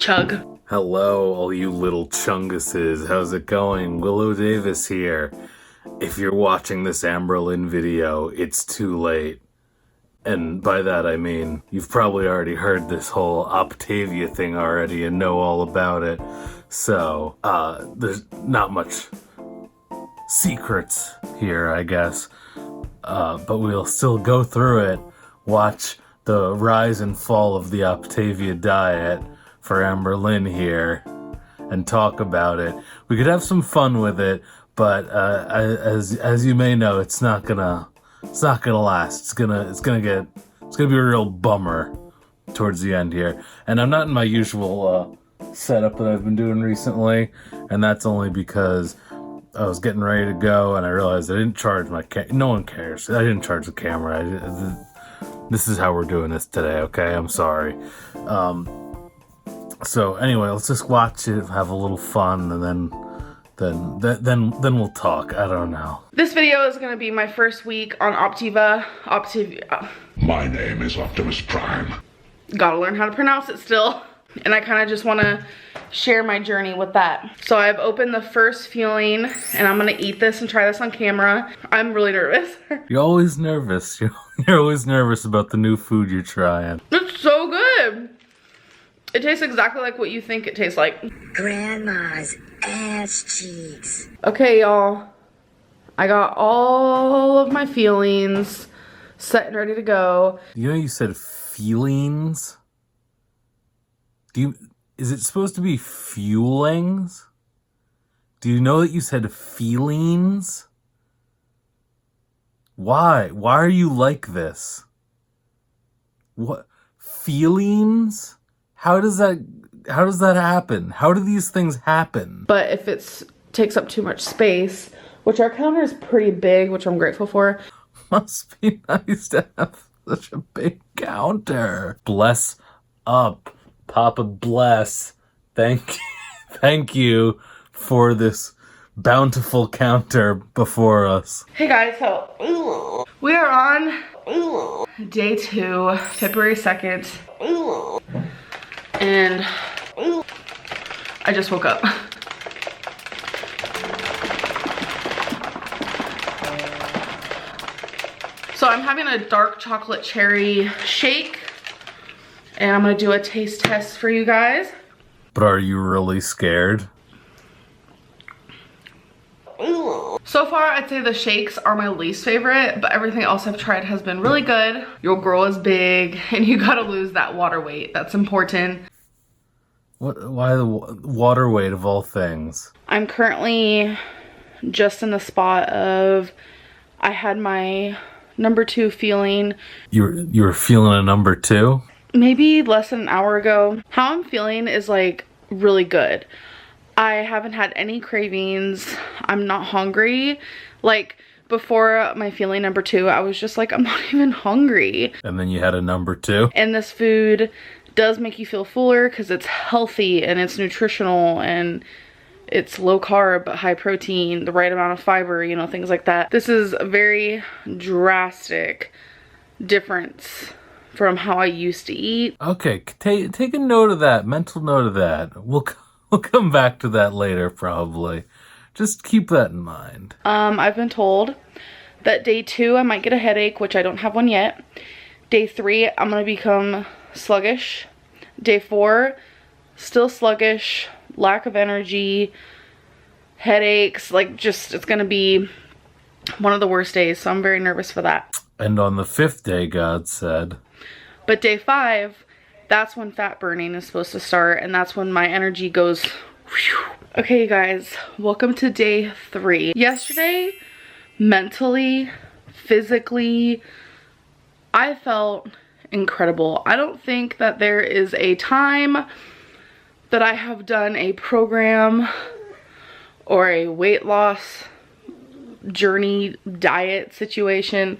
Chug. Hello, all you little chunguses. How's it going? WiLLo Davis here. If you're watching this Amberlynn video, it's too late. And by that I mean, you've probably already heard this whole Octavia thing already and know all about it. So, there's not much secrets here, I guess. But we'll still go through it, watch the rise and fall of the Octavia diet for Amberlynn here, and talk about it. We could have some fun with it, but as you may know, it's not gonna last. It's gonna be a real bummer towards the end here. And I'm not in my usual setup that I've been doing recently, and that's only because I was getting ready to go and I realized I didn't charge my no one cares. I didn't charge the camera. This is how we're doing this today, okay? I'm sorry. So anyway, let's just watch it, have a little fun, and then we'll talk. I don't know. This video is gonna be my first week on Optiva. My name is Optimus Prime. Gotta learn how to pronounce it still. And I kind of just want to share my journey with that. So I've opened the first fueling, and I'm gonna eat this and try this on camera. I'm really nervous. You're always nervous. You're always nervous about the new food you're trying. It's so good. It tastes exactly like what you think it tastes like. Grandma's ass cheeks. Okay, y'all. I got all of my feelings set and ready to go. You know you said feelings? Is it supposed to be fuelings? Do you know that you said feelings? Why? Why are you like this? What? Feelings? How does that happen? How do these things happen? But if it takes up too much space, which our counter is pretty big, which I'm grateful for. Must be nice to have such a big counter. Bless up. Papa bless. Thank you for this bountiful counter before us. Hey guys, so we are on day 2, February 2nd. And I just woke up. So I'm having a dark chocolate cherry shake, and I'm gonna do a taste test for you guys. But are you really scared? So far, I'd say the shakes are my least favorite, but everything else I've tried has been really good. Your girl is big, and you gotta lose that water weight. That's important. Why the water weight of all things? I'm currently just in the spot of, I had my number 2 feeling. You were feeling a number 2? Maybe less than an hour ago. How I'm feeling is like really good. I haven't had any cravings. I'm not hungry. Like before my feeling number 2, I was just like, I'm not even hungry. And then you had a number 2? And this food does make you feel fuller because it's healthy and it's nutritional and it's low carb but high protein, the right amount of fiber, you know, things like that. This is a very drastic difference from how I used to eat. Okay, take a note of that, mental note of that. We'll come back to that later probably. Just keep that in mind. I've been told that day 2 I might get a headache, which I don't have one yet. Day 3 I'm gonna become sluggish. Day 4 still sluggish, lack of energy, headaches, like just it's gonna be one of the worst days, so I'm very nervous for that. And on the 5th day, God said. But day 5, that's when fat burning is supposed to start, and that's when my energy goes whew. Okay, you guys, welcome to day 3. Yesterday, mentally, physically, I felt incredible. I don't think that there is a time that I have done a program or a weight loss journey diet situation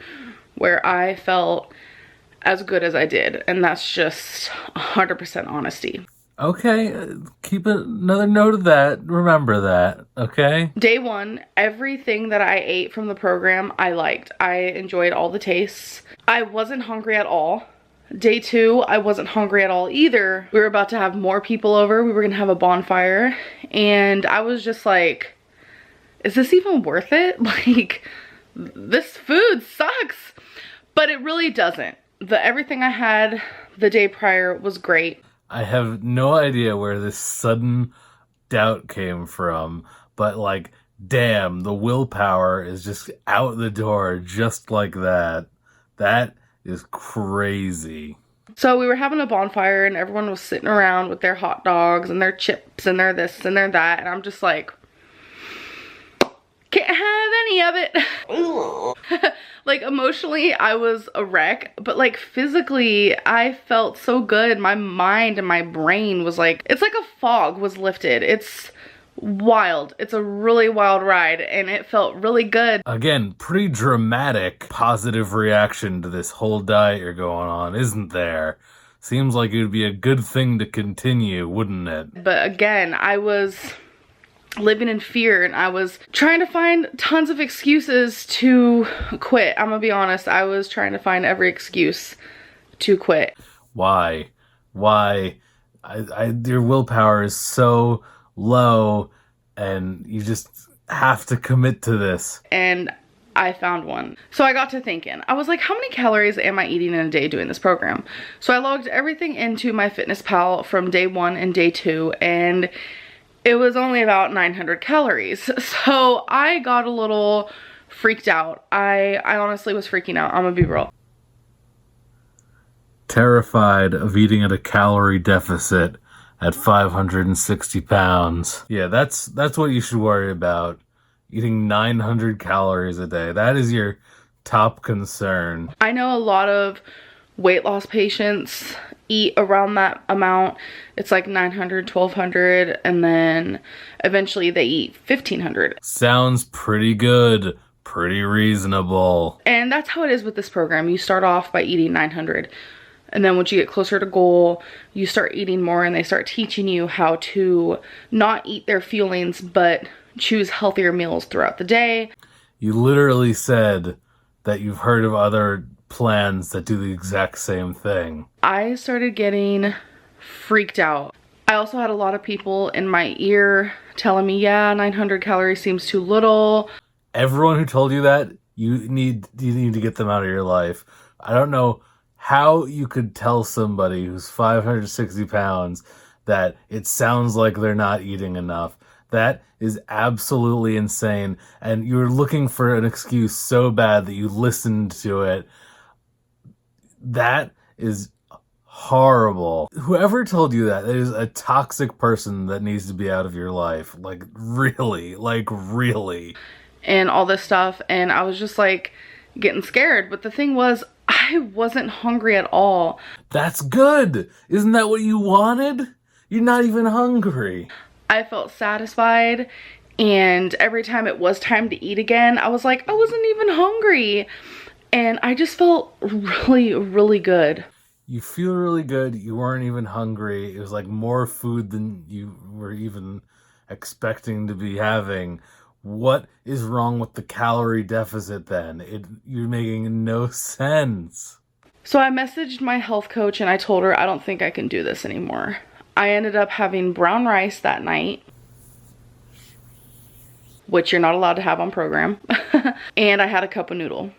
where I felt as good as I did, and that's just 100% honesty. Okay, keep another note of that. Remember that, okay? Day 1, everything that I ate from the program, I liked. I enjoyed all the tastes. I wasn't hungry at all. Day 2, I wasn't hungry at all either. We were about to have more people over. We were gonna have a bonfire. And I was just like, is this even worth it? Like, this food sucks. But it really doesn't. Everything I had the day prior was great. I have no idea where this sudden doubt came from, but like, damn, the willpower is just out the door just like that. That is crazy. So we were having a bonfire and everyone was sitting around with their hot dogs and their chips and their this and their that. And I'm just like, can't have any of it. Like, emotionally, I was a wreck, but like physically, I felt so good. My mind and my brain was like, it's like a fog was lifted. It's wild. It's a really wild ride and it felt really good. Again, pretty dramatic positive reaction to this whole diet you're going on, isn't there? Seems like it would be a good thing to continue, wouldn't it? But again, I was living in fear and I was trying to find tons of excuses to quit. I'm gonna be honest, I was trying to find every excuse to quit. Why? Your willpower is so low and you just have to commit to this. And I found one. So I got to thinking, I was like, how many calories am I eating in a day doing this program? So I logged everything into MyFitnessPal from day 1 and day 2, and it was only about 900 calories. So I got a little freaked out. I honestly was freaking out. I'm gonna be real. Terrified of eating at a calorie deficit at 560 pounds. Yeah, that's what you should worry about. Eating 900 calories a day. That is your top concern. I know a lot of weight loss patients eat around that amount. It's like 900, 1200, and then eventually they eat 1500. Sounds pretty good. Pretty reasonable. And that's how it is with this program. You start off by eating 900. And then once you get closer to goal, you start eating more and they start teaching you how to not eat their fuelings, but choose healthier meals throughout the day. You literally said that you've heard of other plans that do the exact same thing. I started getting freaked out. I also had a lot of people in my ear telling me, yeah, 900 calories seems too little. Everyone who told you that, you need to get them out of your life. I don't know how you could tell somebody who's 560 pounds that it sounds like they're not eating enough. That is absolutely insane. And you're looking for an excuse so bad that you listened to it. That is horrible. Whoever told you that is a toxic person that needs to be out of your life. Like, really. And all this stuff. And I was just like getting scared. But the thing was, I wasn't hungry at all. That's good. Isn't that what you wanted? You're not even hungry. I felt satisfied. And every time it was time to eat again, I was like, I wasn't even hungry. And I just felt really good. You feel really good. You weren't even hungry. It was like more food than you were even expecting to be having. What is wrong with the calorie deficit then? You're making no sense. So I messaged my health coach and I told her I don't think I can do this anymore. I ended up having brown rice that night, which you're not allowed to have on program. And I had a cup of noodle.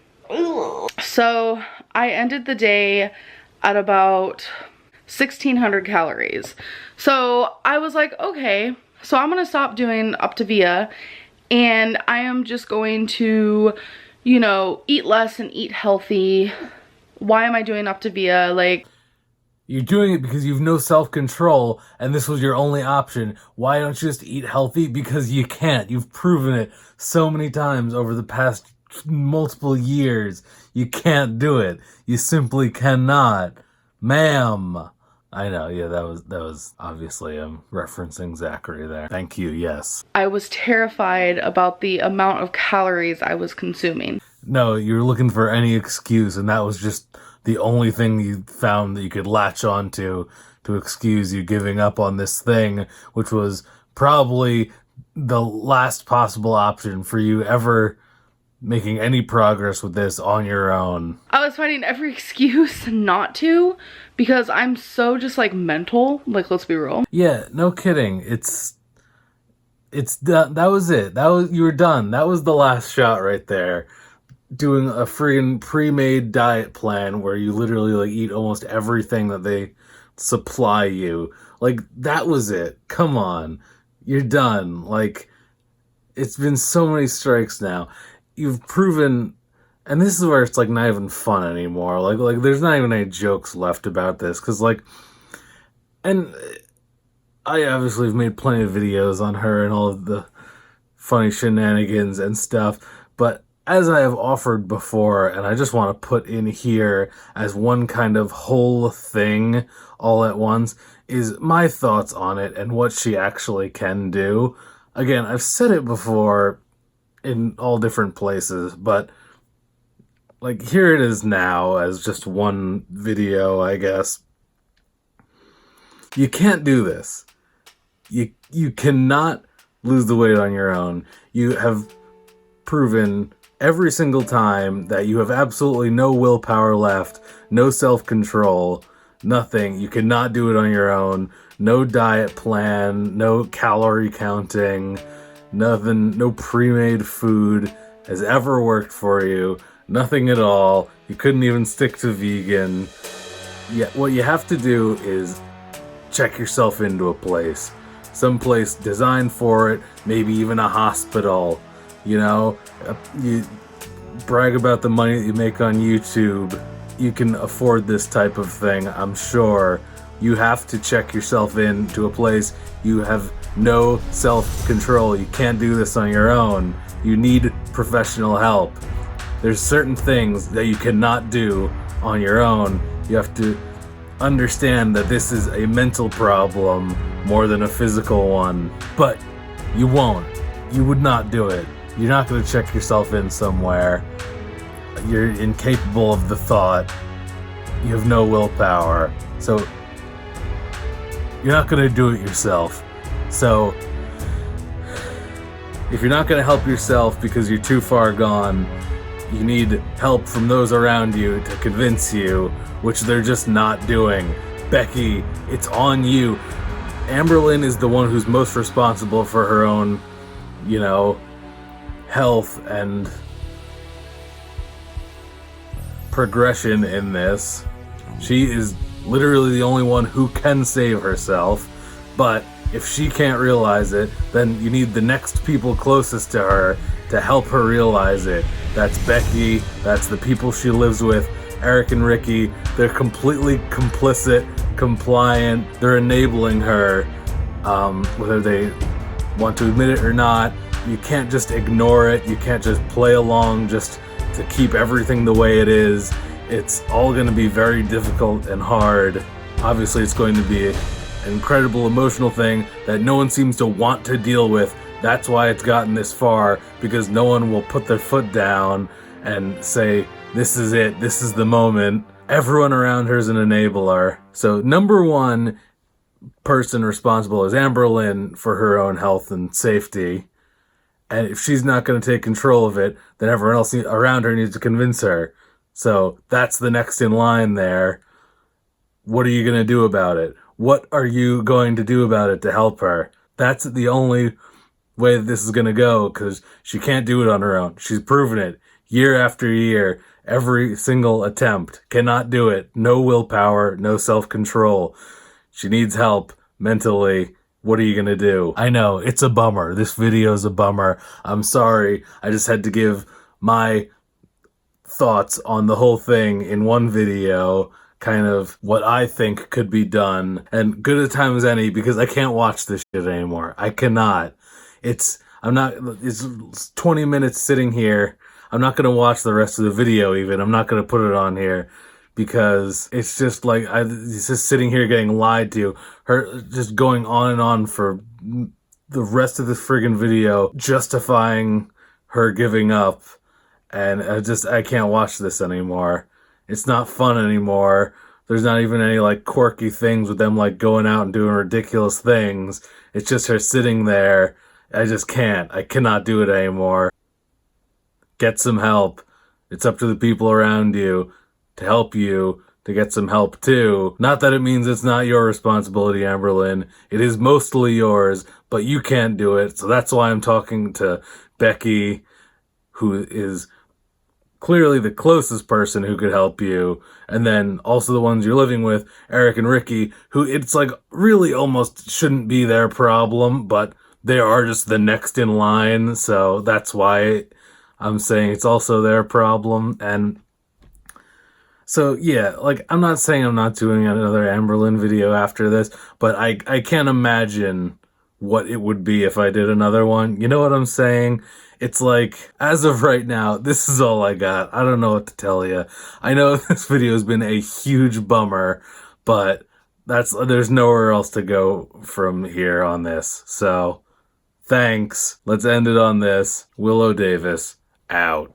So I ended the day at about 1600 calories. So I was like, okay, so I'm gonna stop doing Optavia and I am just going to, you know, eat less and eat healthy. Why am I doing Optavia? Like, you're doing it because you've no self-control and this was your only option. Why don't you just eat healthy? Because you can't. You've proven it so many times over the past multiple years. You can't do it. You simply cannot. Ma'am. I know, yeah, that was obviously referencing Zachary there. Thank you, yes. I was terrified about the amount of calories I was consuming. No, you were looking for any excuse, and that was just the only thing you found that you could latch onto to excuse you giving up on this thing, which was probably the last possible option for you ever making any progress with this on your own. I was finding every excuse not to because I'm so just like mental. Like, let's be real. Yeah, no kidding. It's done. That was it. You were done. That was the last shot right there. Doing a friggin' pre-made diet plan where you literally like eat almost everything that they supply you. Like, that was it. Come on. You're done. Like, it's been so many strikes now. You've proven, and this is where it's like not even fun anymore. Like there's not even any jokes left about this, because like, and I obviously have made plenty of videos on her and all of the funny shenanigans and stuff, but as I have offered before, and I just want to put in here as one kind of whole thing all at once, is my thoughts on it and what she actually can do. Again, I've said it before in all different places, but like, here it is now as just one video, I guess. You can't do this. You cannot lose the weight on your own. You have proven every single time that you have absolutely no willpower left, no self-control, nothing. You cannot do it on your own. No diet plan, no calorie counting, nothing, no pre-made food has ever worked for you. Nothing at all. You couldn't even stick to vegan. Yet what you have to do is check yourself into a place. Some place designed for it, maybe even a hospital. You know, you brag about the money that you make on YouTube. You can afford this type of thing, I'm sure. You have to check yourself into a place. You have no self-control. You can't do this on your own. You need professional help. There's certain things that you cannot do on your own. You have to understand that this is a mental problem more than a physical one. But you won't. You would not do it. You're not going to check yourself in somewhere. You're incapable of the thought. You have no willpower. So you're not going to do it yourself. So if you're not going to help yourself because you're too far gone, you need help from those around you to convince you, which they're just not doing. Becky, it's on you. Amberlynn is the one who's most responsible for her own, you know, health and progression in this. She is literally the only one who can save herself, but if she can't realize it, then you need the next people closest to her to help her realize it. That's Becky, that's the people she lives with, Eric and Ricky. They're completely complicit, compliant, they're enabling her, whether they want to admit it or not. You can't just ignore it, you can't just play along just to keep everything the way it is. It's all going to be very difficult and hard. Obviously, it's going to be an incredible emotional thing that no one seems to want to deal with. That's why it's gotten this far, because no one will put their foot down and say, this is it, this is the moment. Everyone around her is an enabler. So number one person responsible is Amberlynn for her own health and safety. And if she's not going to take control of it, then everyone else around her needs to convince her. So that's the next in line there. What are you going to do about it? What are you going to do about it to help her? That's the only way that this is going to go, because she can't do it on her own. She's proven it year after year. Every single attempt. Cannot do it. No willpower, no self-control. She needs help mentally. What are you going to do? I know, it's a bummer. This video is a bummer. I'm sorry. I just had to give my thoughts on the whole thing in one video, kind of what I think could be done, and good a time as any, because I can't watch this shit anymore. I cannot. It's 20 minutes sitting here. I'm not going to watch the rest of the video even. I'm not going to put it on here, because it's just like, it's just sitting here getting lied to. Her just going on and on for the rest of this friggin' video, justifying her giving up. And I can't watch this anymore. It's not fun anymore. There's not even any like quirky things with them like going out and doing ridiculous things. It's just her sitting there. I just can't. I cannot do it anymore. Get get some help. It's up to the people around you to help you to get some help too. Not that it means it's not your responsibility, Amberlynn. It is mostly yours, but you can't do it. So that's why I'm talking to Becky, who is clearly the closest person who could help you. And then also the ones you're living with, Eric and Ricky, who it's like really almost shouldn't be their problem, but they are just the next in line. So that's why I'm saying it's also their problem. And so, yeah, like, I'm not saying I'm not doing another Amberlynn video after this, but I can't imagine what it would be if I did another one. You know what I'm saying? It's like, as of right now, this is all I got. I don't know what to tell you. I know this video has been a huge bummer, but there's nowhere else to go from here on this. So, thanks. Let's end it on this. WiLLo Davis, out.